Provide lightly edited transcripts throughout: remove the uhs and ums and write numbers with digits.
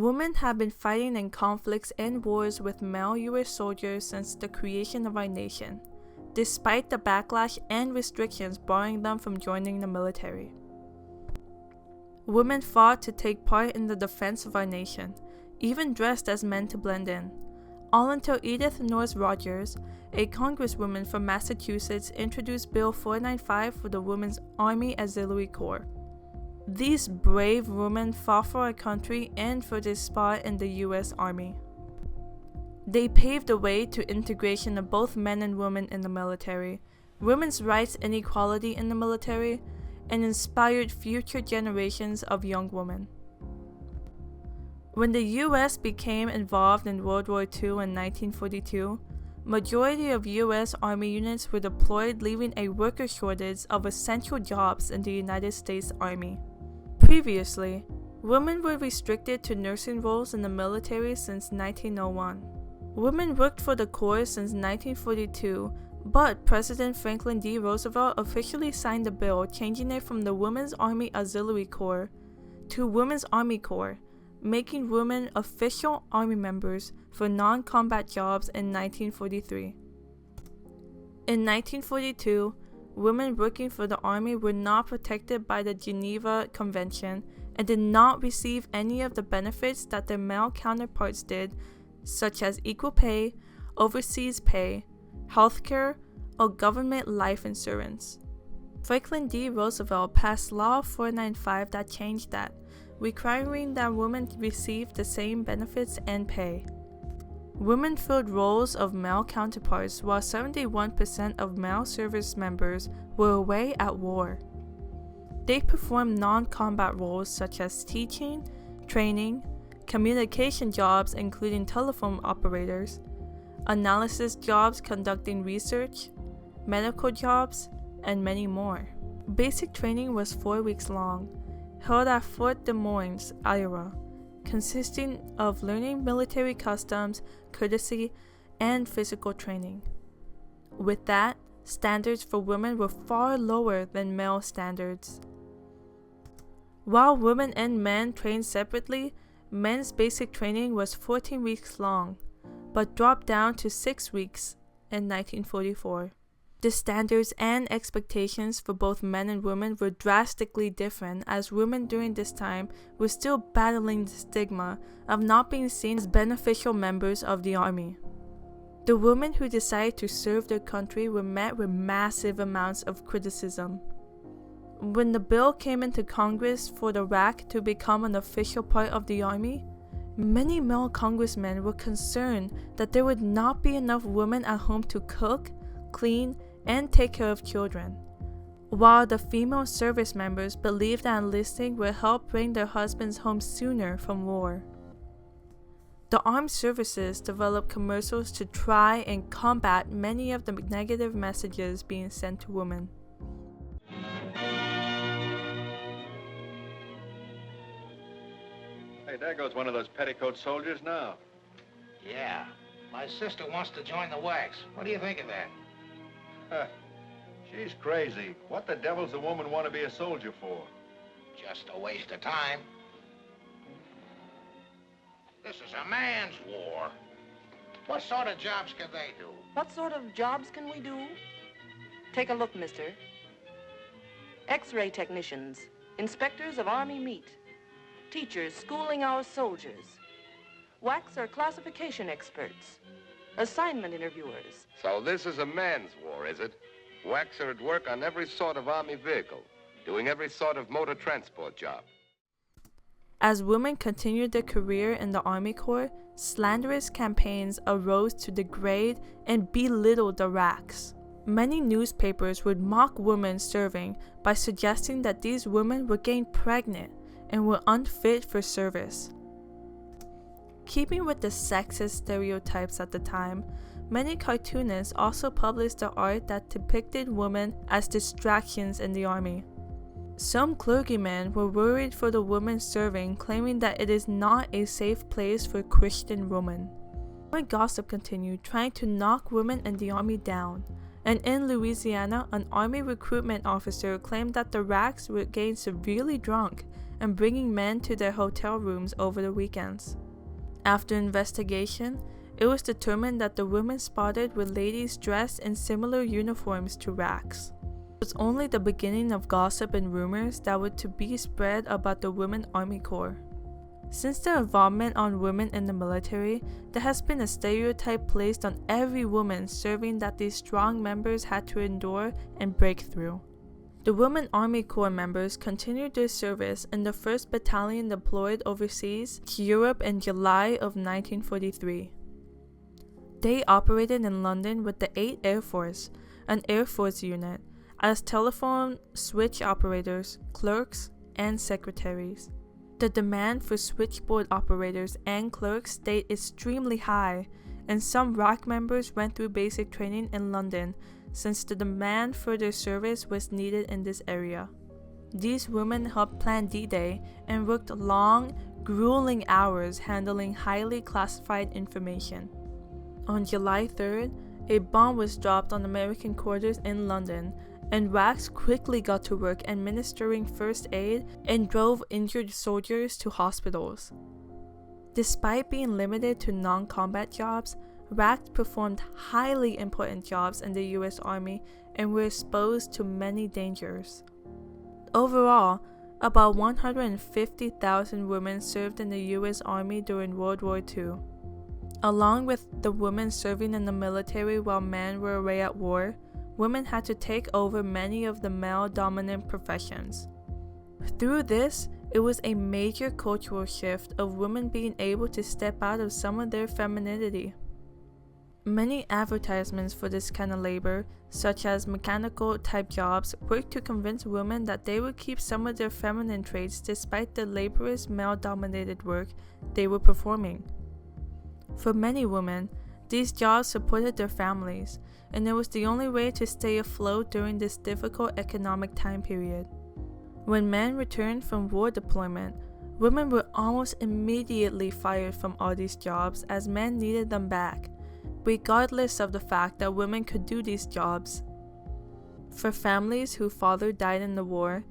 Women have been fighting in conflicts and wars with male US soldiers since the creation of our nation, despite the backlash and restrictions barring them from joining the military. Women fought to take part in the defense of our nation, even dressed as men to blend in, all until Edith Norris Rogers, a congresswoman from Massachusetts, introduced Bill 495 for the Women's Army Auxiliary Corps. These brave women fought for our country and for their spot in the U.S. Army. They paved the way to integration of both men and women in the military, women's rights and equality in the military, and inspired future generations of young women. When the U.S. became involved in World War II in 1942, majority of U.S. Army units were deployed, leaving a worker shortage of essential jobs in the United States Army. Previously, women were restricted to nursing roles in the military since 1901. Women worked for the Corps since 1942, but President Franklin D. Roosevelt officially signed a bill changing it from the Women's Army Auxiliary Corps to Women's Army Corps, making women official Army members for non-combat jobs in 1943. In 1942, women working for the Army were not protected by the Geneva Convention and did not receive any of the benefits that their male counterparts did, such as equal pay, overseas pay, healthcare, or government life insurance. Franklin D. Roosevelt passed Law 495 that changed that, requiring that women receive the same benefits and pay. Women filled roles of male counterparts, while 71% of male service members were away at war. They performed non-combat roles such as teaching, training, communication jobs including telephone operators, analysis jobs conducting research, medical jobs, and many more. Basic training was 4 weeks long, held at Fort Des Moines, Iowa, consisting of learning military customs, courtesy, and physical training. With that, standards for women were far lower than male standards. While women and men trained separately, men's basic training was 14 weeks long, but dropped down to 6 weeks in 1944. The standards and expectations for both men and women were drastically different, as women during this time were still battling the stigma of not being seen as beneficial members of the Army. The women who decided to serve their country were met with massive amounts of criticism. When the bill came into Congress for the RAC to become an official part of the Army, many male congressmen were concerned that there would not be enough women at home to cook, clean, and take care of children, while the female service members believed that enlisting would help bring their husbands home sooner from war. The armed services developed commercials to try and combat many of the negative messages being sent to women. Hey, there goes one of those petticoat soldiers now. Yeah. My sister wants to join the WACs. What do you think of that? She's crazy. What the devil's a woman want to be a soldier for? Just a waste of time. This is a man's war. What sort of jobs can they do? What sort of jobs can we do? Take a look, mister. X-ray technicians, inspectors of Army meat, teachers schooling our soldiers, WACs or classification experts, assignment interviewers. So this is a man's war, is it? WACs are at work on every sort of Army vehicle, doing every sort of motor transport job. As women continued their career in the Army Corps, slanderous campaigns arose to degrade and belittle the RACs. Many newspapers would mock women serving by suggesting that these women were getting pregnant and were unfit for service. Keeping with the sexist stereotypes at the time, many cartoonists also published the art that depicted women as distractions in the Army. Some clergymen were worried for the women serving, claiming that it is not a safe place for Christian women. More gossip continued, trying to knock women in the Army down. And in Louisiana, an Army recruitment officer claimed that the RACs were getting severely drunk and bringing men to their hotel rooms over the weekends. After investigation, it was determined that the women spotted were ladies dressed in similar uniforms to RACs. It was only the beginning of gossip and rumors that were to be spread about the Women Army Corps. Since their involvement on women in the military, there has been a stereotype placed on every woman serving that these strong members had to endure and break through. The Women Army Corps members continued their service in the 1st Battalion deployed overseas to Europe in July of 1943. They operated in London with the 8th Air Force, an Air Force unit, as telephone switch operators, clerks, and secretaries. The demand for switchboard operators and clerks stayed extremely high, and some RAC members went through basic training in London since the demand for their service was needed in this area. These women helped plan D-Day and worked long, grueling hours handling highly classified information. On July 3rd, a bomb was dropped on American quarters in London, and RACs quickly got to work administering first aid and drove injured soldiers to hospitals. Despite being limited to non-combat jobs, RACs performed highly important jobs in the US Army and were exposed to many dangers. Overall, about 150,000 women served in the US Army during World War II. Along with the women serving in the military while men were away at war, women had to take over many of the male-dominant professions. Through this, it was a major cultural shift of women being able to step out of some of their femininity. Many advertisements for this kind of labor, such as mechanical-type jobs, worked to convince women that they would keep some of their feminine traits despite the laborious male-dominated work they were performing. For many women, these jobs supported their families, and it was the only way to stay afloat during this difficult economic time period. When men returned from war deployment, women were almost immediately fired from all these jobs as men needed them back, regardless of the fact that women could do these jobs. For families whose father died in the war,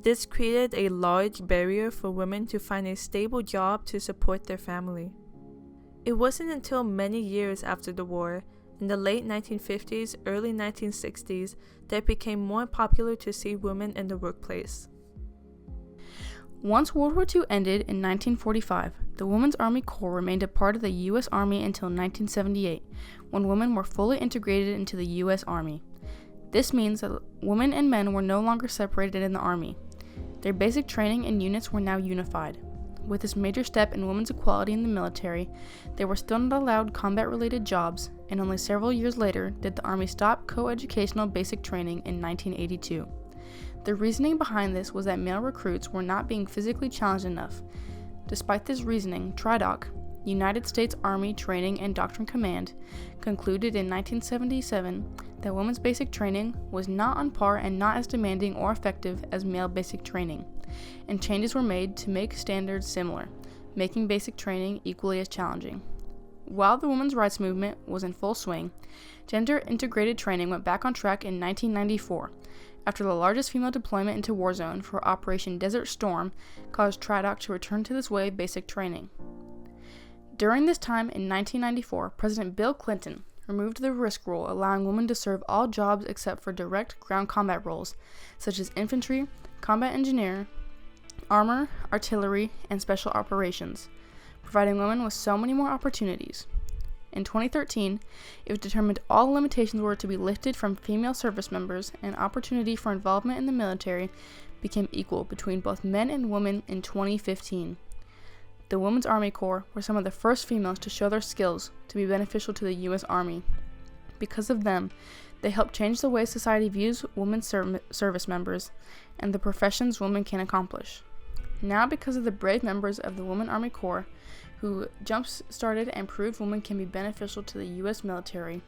this created a large barrier for women to find a stable job to support their family. It wasn't until many years after the war, in the late 1950s, early 1960s, that it became more popular to see women in the workplace. Once World War II ended in 1945, the Women's Army Corps remained a part of the U.S. Army until 1978, when women were fully integrated into the U.S. Army. This means that women and men were no longer separated in the Army. Their basic training and units were now unified. With this major step in women's equality in the military, they were still not allowed combat-related jobs, and only several years later did the Army stop co-educational basic training in 1982. The reasoning behind this was that male recruits were not being physically challenged enough. Despite this reasoning, TRIDOC, United States Army Training and Doctrine Command, concluded in 1977 that women's basic training was not on par and not as demanding or effective as male basic training, and changes were made to make standards similar, making basic training equally as challenging. While the women's rights movement was in full swing, gender-integrated training went back on track in 1994, after the largest female deployment into war zone for Operation Desert Storm caused TRIDOC to return to this way of basic training. During this time in 1994, President Bill Clinton removed the risk rule, allowing women to serve all jobs except for direct ground combat roles, such as infantry, combat engineer, armor, artillery, and special operations, providing women with so many more opportunities. In 2013, it was determined all limitations were to be lifted from female service members, and opportunity for involvement in the military became equal between both men and women in 2015. The Women's Army Corps were some of the first females to show their skills to be beneficial to the U.S. Army. Because of them, they helped change the way society views women service members and the professions women can accomplish. Now, because of the brave members of the Women's Army Corps who jump-started and proved women can be beneficial to the U.S. military,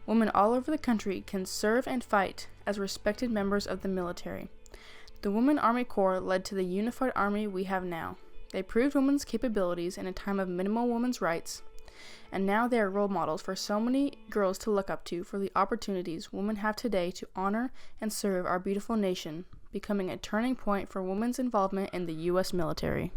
women all over the country can serve and fight as respected members of the military. The Women's Army Corps led to the unified army we have now. They proved women's capabilities in a time of minimal women's rights, and now they are role models for so many girls to look up to for the opportunities women have today to honor and serve our beautiful nation, becoming a turning point for women's involvement in the U.S. military.